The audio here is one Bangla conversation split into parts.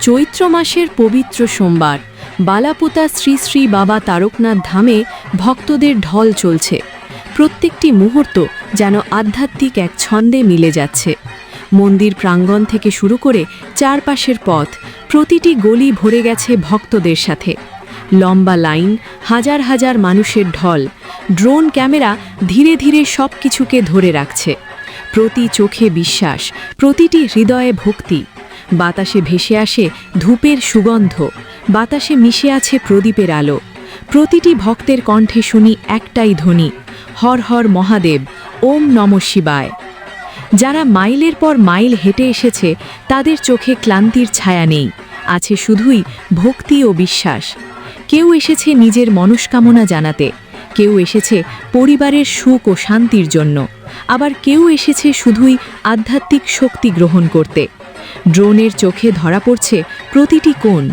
চৈত্র মাসের পবিত্র সোমবার বালাপোতা শ্রী শ্রী বাবা তারকনাথ ধামে ভক্তদের ঢল চলছে। প্রত্যেকটি মুহূর্ত যেন আধ্যাত্মিক এক ছন্দে মিলে যাচ্ছে। মন্দির প্রাঙ্গণ থেকে শুরু করে চারপাশের পথ, প্রতিটি গলি ভরে গেছে ভক্তদের সাথে। লম্বা লাইন, হাজার হাজার মানুষের ঢল, ড্রোন ক্যামেরা ধীরে ধীরে সব কিছুকে ধরে রাখছে। প্রতি চোখে বিশ্বাস, প্রতিটি হৃদয়ে ভক্তি। বাতাসে ভেসে আসে ধূপের সুগন্ধ, বাতাসে মিশে আছে প্রদীপের আলো। প্রতিটি ভক্তের কণ্ঠে শুনি একটাই ধ্বনি, হর হর মহাদেব, ওম নমঃ শিবায়। যারা মাইলের পর মাইল হেঁটে এসেছে তাদের চোখে ক্লান্তির ছায়া নেই, আছে শুধুই ভক্তি ও বিশ্বাস। কেউ এসেছে নিজের মনস্কামনা জানাতে, কেউ এসেছে পরিবারের সুখ ও শান্তির জন্য, আবার কেউ এসেছে শুধুই আধ্যাত্মিক শক্তি গ্রহণ করতে। ড্রোনের চোখে ধরা পড়ছে প্রতিটি কোণ,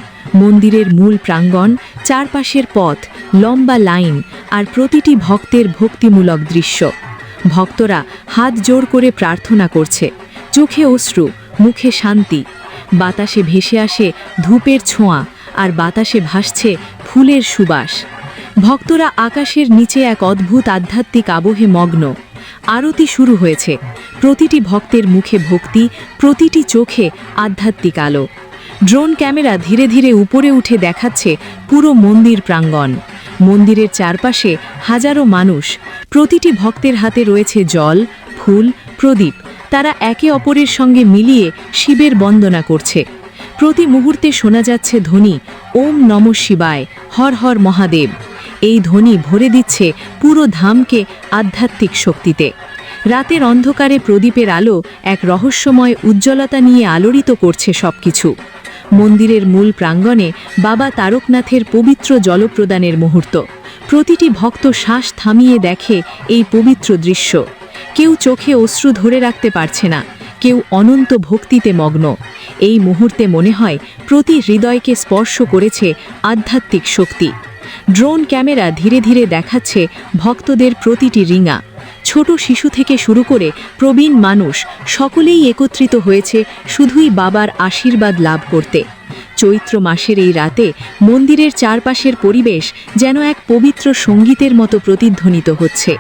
মন্দিরের মূল প্রাঙ্গণ, চারপাশের পথ, লম্বা লাইন আর প্রতিটি ভক্তের ভক্তিমূলক দৃশ্য। ভক্তরা হাত জোড় করে প্রার্থনা করছে, চোখে অশ্রু, মুখে শান্তি। বাতাসে ভেসে আসে ধূপের ছোঁয়া, আর বাতাসে ভাসছে ফুলের সুবাস। ভক্তরা আকাশের নিচে এক অদ্ভুত আধ্যাত্মিক আবহে মগ্ন। আরতি শুরু হয়েছে, প্রতিটি ভক্তের মুখে ভক্তি, প্রতিটি চোখে আধ্যাত্মিক আলো। ড্রোন ক্যামেরা ধীরে ধীরে উপরে উঠে দেখাচ্ছে পুরো মন্দির প্রাঙ্গণ। মন্দিরের চারপাশে হাজারো মানুষ, প্রতিটি ভক্তের হাতে রয়েছে জল, ফুল, প্রদীপ। তারা একে অপরের সঙ্গে মিলিয়ে শিবের বন্দনা করছে। প্রতি মুহূর্তে শোনা যাচ্ছে ধ্বনি, ওম নমঃ শিবায়, হর হর মহাদেব। এই ধ্বনি ভরে দিচ্ছে পুরো ধামকে আধ্যাত্মিক শক্তিতে। রাতের অন্ধকারে প্রদীপের আলো এক রহস্যময় উজ্জ্বলতা নিয়ে আলোড়িত করছে সবকিছু। মন্দিরের মূল প্রাঙ্গণে বাবা তারকনাথের পবিত্র জলপ্রদানের মুহূর্ত। প্রতিটি ভক্ত শ্বাস থামিয়ে দেখে এই পবিত্র দৃশ্য। কেউ চোখে অশ্রু ধরে রাখতে পারছে না, কেউ অনন্ত ভক্তিতে মগ্ন। এই মুহূর্তে মনে হয় প্রতি হৃদয়কে স্পর্শ করেছে আধ্যাত্মিক শক্তি। ড্রোন ক্যামেরা ধীরে ধীরে দেখাচ্ছে ভক্তদের প্রতিটি রিঙা। ছোট শিশু থেকে শুরু করে প্রবীণ মানুষ সকলেই একত্রিত হয়েছে শুধুই বাবার আশীর্বাদ লাভ করতে। চৈত্র মাসের এই রাতে মন্দিরের চারপাশের পরিবেশ যেন এক পবিত্র সঙ্গীতের মতো প্রতিধ্বনিত হচ্ছে।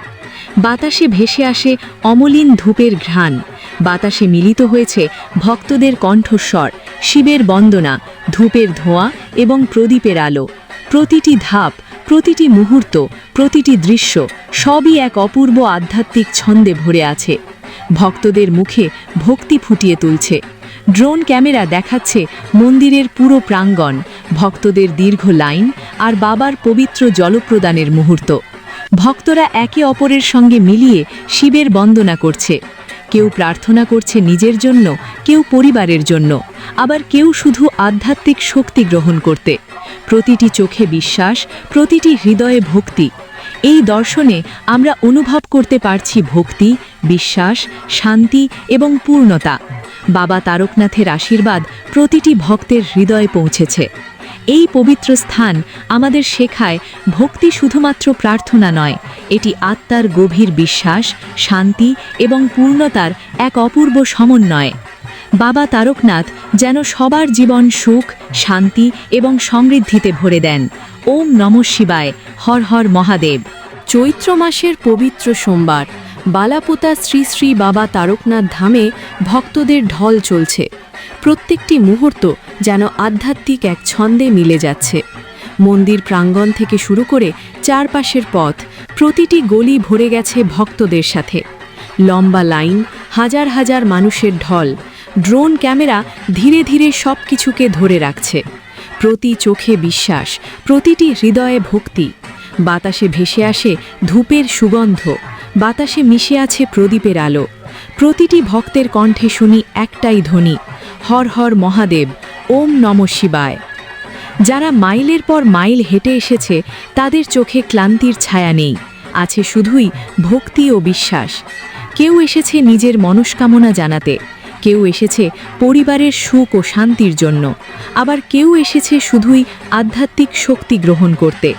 বাতাসে ভেসে আসে অমলিন ধূপের ঘ্রাণ, বাতাসে মিলিত হয়েছে ভক্তদের কণ্ঠস্বর, শিবের বন্দনা, ধূপের ধোঁয়া এবং প্রদীপের আলো। প্রতিটি ধাপ, প্রতিটি মুহূর্ত, প্রতিটি দৃশ্য সবই এক অপূর্ব আধ্যাত্মিক ছন্দে ভরে আছে। ভক্তদের মুখে ভক্তি ফুটিয়ে তুলছে। ড্রোন ক্যামেরা দেখাচ্ছে মন্দিরের পুরো প্রাঙ্গণ, ভক্তদের দীর্ঘ লাইন আর বাবার পবিত্র জলপ্রদানের মুহূর্ত। ভক্তরা একে অপরের সঙ্গে মিলিয়ে শিবের বন্দনা করছে। কেউ প্রার্থনা করছে নিজের জন্য, কেউ পরিবারের জন্য, আবার কেউ শুধু আধ্যাত্মিক শক্তি গ্রহণ করতে। প্রতিটি চোখে বিশ্বাস, প্রতিটি হৃদয়ে ভক্তি। এই দর্শনে আমরা অনুভব করতে পারছি ভক্তি, বিশ্বাস, শান্তি এবং পূর্ণতা। বাবা তারকনাথের আশীর্বাদ প্রতিটি ভক্তের হৃদয়ে পৌঁছেছে। এই পবিত্র স্থান আমাদের শেখায় ভক্তি শুধুমাত্র প্রার্থনা নয়, এটি আত্মার গভীর বিশ্বাস, শান্তি এবং পূর্ণতার এক অপূর্ব সমন্বয়। বাবা তারকনাথ যেন সবার জীবন সুখ, শান্তি এবং সমৃদ্ধিতে ভরে দেন। ওম নমঃ শিবায়, হর হর মহাদেব। চৈত্র মাসের পবিত্র সোমবার বালাপোতা শ্রী শ্রী বাবা তারকনাথ ধামে ভক্তদের ঢল চলছে। প্রত্যেকটি মুহূর্ত যেন আধ্যাত্মিক এক ছন্দে মিলে যাচ্ছে। মন্দির প্রাঙ্গণ থেকে শুরু করে চারপাশের পথ, প্রতিটি গলি ভরে গেছে ভক্তদের সাথে। লম্বা লাইন, হাজার হাজার মানুষের ঢল, ড্রোন ক্যামেরা ধীরে ধীরে সব কিছুকে ধরে রাখছে। প্রতি চোখে বিশ্বাস, প্রতিটি হৃদয়ে ভক্তি। বাতাসে ভেসে আসে ধূপের সুগন্ধ, বাতাসে মিশে আছে প্রদীপের আলো। প্রতিটি ভক্তের কণ্ঠে শুনি একটাই ধ্বনি, হর হর মহাদেব, ওম নমঃ শিবায়। যারা মাইলের পর মাইল হেঁটে এসেছে তাদের চোখে ক্লান্তির ছায়া নেই, আছে শুধুই ভক্তি ও বিশ্বাস। কেউ এসেছে নিজের মনস্কামনা জানাতে, কেউ এসেছে পরিবারের সুখ ও শান্তির জন্য, আবার কেউ এসেছে শুধুই আধ্যাত্মিক শক্তি গ্রহণ করতে।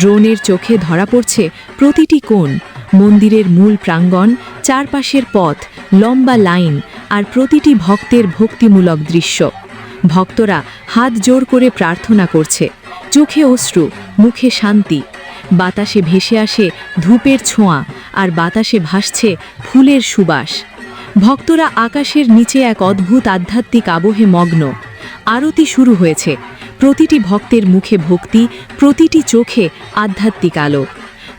ড্রোনের চোখে ধরা পড়ছে প্রতিটি কোণ, মন্দিরের মূল প্রাঙ্গণ, চারপাশের পথ, লম্বা লাইন আর প্রতিটি ভক্তের ভক্তিমূলক দৃশ্য। ভক্তরা হাত জোর করে প্রার্থনা করছে, চোখে অশ্রু, মুখে শান্তি। বাতাসে ভেসে আসে ধূপের ছোঁয়া, আর বাতাসে ভাসছে ফুলের সুবাস। ভক্তরা আকাশের নিচে এক অদ্ভুত আধ্যাত্মিক আবহে মগ্ন। আরতি শুরু হয়েছে। প্রতিটি ভক্তের মুখে ভক্তি, প্রতিটি চোখে আধ্যাত্মিক আলো।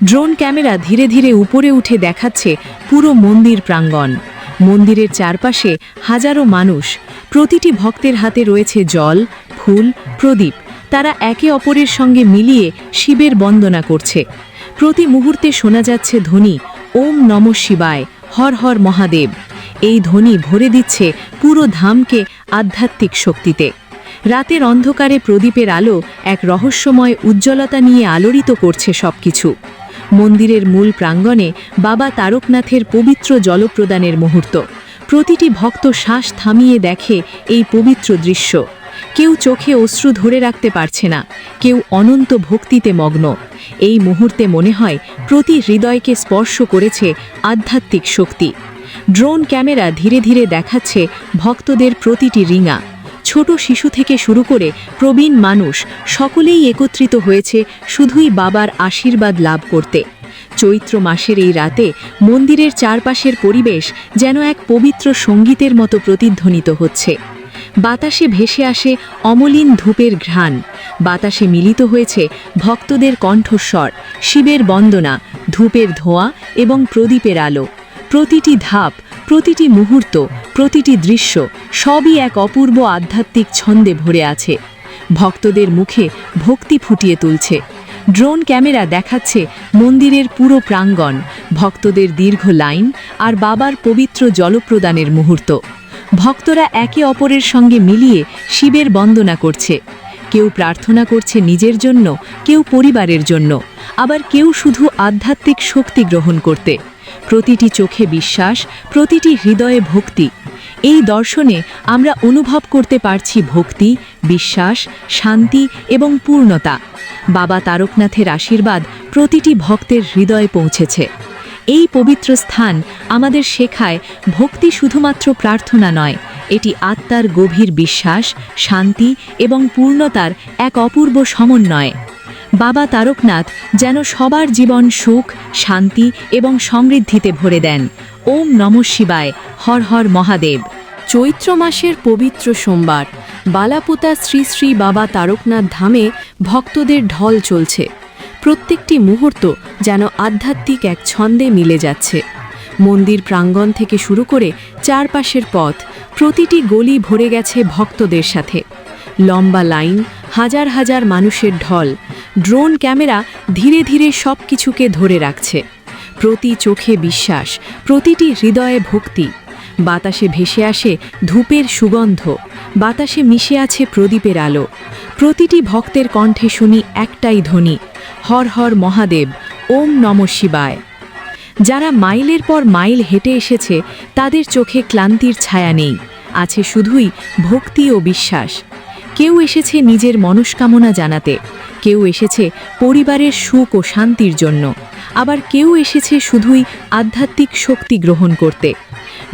ড্রোন ক্যামেরা ধীরে ধীরে উপরে উঠে দেখাচ্ছে পুরো মন্দির প্রাঙ্গণ। মন্দিরের চারপাশে হাজারো মানুষ। প্রতিটি ভক্তের হাতে রয়েছে জল, ফুল, প্রদীপ। তারা একে অপরের সঙ্গে মিলিয়ে শিবের বন্দনা করছে। প্রতি মুহূর্তে শোনা যাচ্ছে ধ্বনি, ওম নমঃ শিবায়, হর হর মহাদেব। এই ধ্বনি ভরে দিচ্ছে পুরো ধামকে আধ্যাত্মিক শক্তিতে। রাতের অন্ধকারে প্রদীপের আলো এক রহস্যময় উজ্জ্বলতা নিয়ে আলোড়িত করছে সবকিছু। মন্দিরের মূল প্রাঙ্গণে বাবা তারকনাথের পবিত্র জলপ্রদানের মুহূর্ত। প্রতিটি ভক্ত শ্বাস থামিয়ে দেখে এই পবিত্র দৃশ্য। কেউ চোখে অশ্রু ধরে রাখতে পারছে না, কেউ অনন্ত ভক্তিতে মগ্ন। এই মুহূর্তে মনে হয় প্রতি হৃদয়কে স্পর্শ করেছে আধ্যাত্মিক শক্তি। ড্রোন ক্যামেরা ধীরে ধীরে দেখাচ্ছে ভক্তদের প্রতিটি রিঙা। ছোট শিশু থেকে শুরু করে প্রবীণ মানুষ সকলেই একত্রিত হয়েছে শুধুই বাবার আশীর্বাদ লাভ করতে। চৈত্র মাসের এই রাতে মন্দিরের চারপাশের পরিবেশ যেন এক পবিত্র সঙ্গীতের মতো প্রতিধ্বনিত হচ্ছে। বাতাসে ভেসে আসে অমলিন ধূপের ঘ্রাণ। বাতাসে মিলিত হয়েছে ভক্তদের কণ্ঠস্বর, শিবের বন্দনা, ধূপের ধোঁয়া এবং প্রদীপের আলো। প্রতিটি ধাপ, প্রতিটি মুহূর্ত, প্রতিটি দৃশ্য সবই এক অপূর্ব আধ্যাত্মিক ছন্দে ভরে আছে। ভক্তদের মুখে ভক্তি ফুটিয়ে তুলছে। ড্রোন ক্যামেরা দেখাচ্ছে মন্দিরের পুরো প্রাঙ্গণ, ভক্তদের দীর্ঘ লাইন আর বাবার পবিত্র জলপ্রদানের মুহূর্ত। ভক্তরা একে অপরের সঙ্গে মিলিয়ে শিবের বন্দনা করছে। কেউ প্রার্থনা করছে নিজের জন্য, কেউ পরিবারের জন্য, আবার কেউ শুধু আধ্যাত্মিক শক্তি গ্রহণ করতে। প্রতিটি চোখে বিশ্বাস, প্রতিটি হৃদয়ে ভক্তি। এই দর্শনে আমরা অনুভব করতে পারছি ভক্তি, বিশ্বাস, শান্তি এবং পূর্ণতা। বাবা তারকনাথের আশীর্বাদ প্রতিটি ভক্তের হৃদয়ে পৌঁছেছে। এই পবিত্র স্থান আমাদের শেখায় ভক্তি শুধুমাত্র প্রার্থনা নয়, এটি আত্মার গভীর বিশ্বাস, শান্তি এবং পূর্ণতার এক অপূর্ব সমন্বয়। বাবা তারকনাথ যেন সবার জীবন সুখ, শান্তি এবং সমৃদ্ধিতে ভরে দেন। ওম নমঃ শিবায়, হর হর মহাদেব। চৈত্র মাসের পবিত্র সোমবার বালাপুতা শ্রী শ্রী বাবা তারকনাথ ধামে ভক্তদের ঢল চলছে। প্রত্যেকটি মুহূর্ত যেন আধ্যাত্মিক এক ছন্দে মিলে যাচ্ছে। মন্দির প্রাঙ্গণ থেকে শুরু করে চারপাশের পথ, প্রতিটি গলি ভরে গেছে ভক্তদের সাথে। লম্বা লাইন, হাজার হাজার মানুষের ঢল। ড্রোন ক্যামেরা ধীরে ধীরে সব কিছুকে ধরে রাখছে। প্রতি চোখে বিশ্বাস, প্রতিটি হৃদয়ে ভক্তি। বাতাসে ভেসে আসে ধূপের সুগন্ধ, বাতাসে মিশে আছে প্রদীপের আলো। প্রতিটি ভক্তের কণ্ঠে শুনি একটাই ধ্বনি, হর হর মহাদেব, ওম নমঃ শিবায়। যারা মাইলের পর মাইল হেঁটে এসেছে তাদের চোখে ক্লান্তির ছায়া নেই, আছে শুধুই ভক্তি ও বিশ্বাস। কেউ এসেছে নিজের মনস্কামনা জানাতে, কেউ এসেছে পরিবারের সুখ ও শান্তির জন্য, আবার কেউ এসেছে শুধুই আধ্যাত্মিক শক্তি গ্রহণ করতে।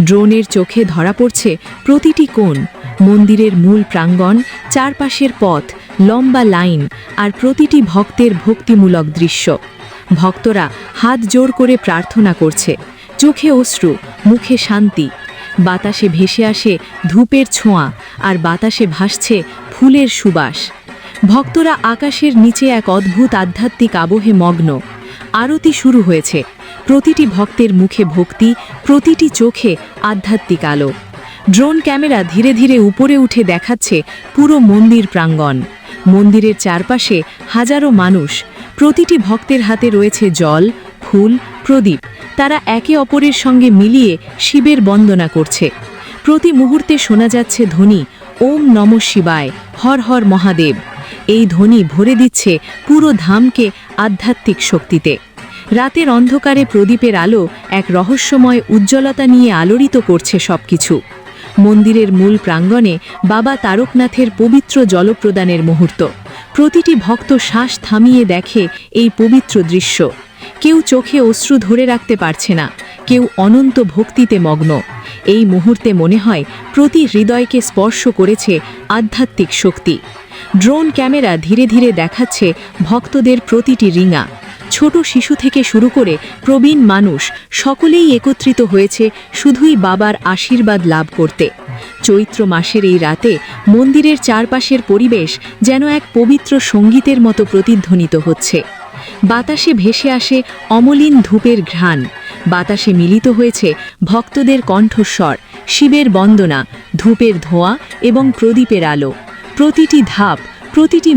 ড্রোনের চোখে ধরা পড়ছে প্রতিটি কোণ, মন্দিরের মূল প্রাঙ্গণ, চারপাশের পথ, লম্বা লাইন আর প্রতিটি ভক্তের ভক্তিমূলক দৃশ্য। ভক্তরা হাত জোর করে প্রার্থনা করছে, চোখে অশ্রু, মুখে শান্তি। বাতাসে ভেসে আসে ধূপের ছোঁয়া, আর বাতাসে ভাসছে ফুলের সুবাস। ভক্তরা আকাশের নিচে এক অদ্ভুত আধ্যাত্মিক আবহে মগ্ন। আরতি শুরু হয়েছে। প্রতিটি ভক্তের মুখে ভক্তি, প্রতিটি চোখে আধ্যাত্মিক আলো। ড্রোন ক্যামেরা ধীরে ধীরে উপরে উঠে দেখাচ্ছে পুরো মন্দির প্রাঙ্গণ। মন্দিরের চারপাশে হাজারো মানুষ। প্রতিটি ভক্তের হাতে রয়েছে জল, ফুল, প্রদীপ। তারা একে অপরের সঙ্গে মিলিয়ে শিবের বন্দনা করছে। প্রতি মুহূর্তে শোনা যাচ্ছে ধ্বনি, ওম নমঃ শিবায়, হর হর মহাদেব। এই ধ্বনি ভরে দিচ্ছে পুরো ধামকে আধ্যাত্মিক শক্তিতে। রাতের অন্ধকারে প্রদীপের আলো এক রহস্যময় উজ্জ্বলতা নিয়ে আলোড়িত করছে সবকিছু। মন্দিরের মূল প্রাঙ্গণে বাবা তারকনাথের পবিত্র জলপ্রদানের মুহূর্ত। প্রতিটি ভক্ত শ্বাস থামিয়ে দেখে এই পবিত্র দৃশ্য। কেউ চোখে অশ্রু ধরে রাখতে পারছে না, কেউ অনন্ত ভক্তিতে মগ্ন। এই মুহূর্তে মনে হয় প্রতি হৃদয়কে স্পর্শ করেছে আধ্যাত্মিক শক্তি। ড্রোন ক্যামেরা ধীরে ধীরে দেখাচ্ছে ভক্তদের প্রতিটি রিঙা। ছোট শিশু থেকে শুরু করে প্রবীণ মানুষ সকলেই একত্রিত হয়েছে শুধুই বাবার আশীর্বাদ লাভ করতে। চৈত্র মাসের এই রাতে মন্দিরের চারপাশের পরিবেশ যেন এক পবিত্র সঙ্গীতের মতো প্রতিধ্বনিত হচ্ছে। বাতাসে ভেসে আসে অমলিন ধূপের ঘ্রাণ, বাতাসে মিলিত হয়েছে ভক্তদের কণ্ঠস্বর, শিবের বন্দনা, ধূপের ধোঁয়া এবং প্রদীপের আলো। প্রতিটি ধাপ, প্রতিটি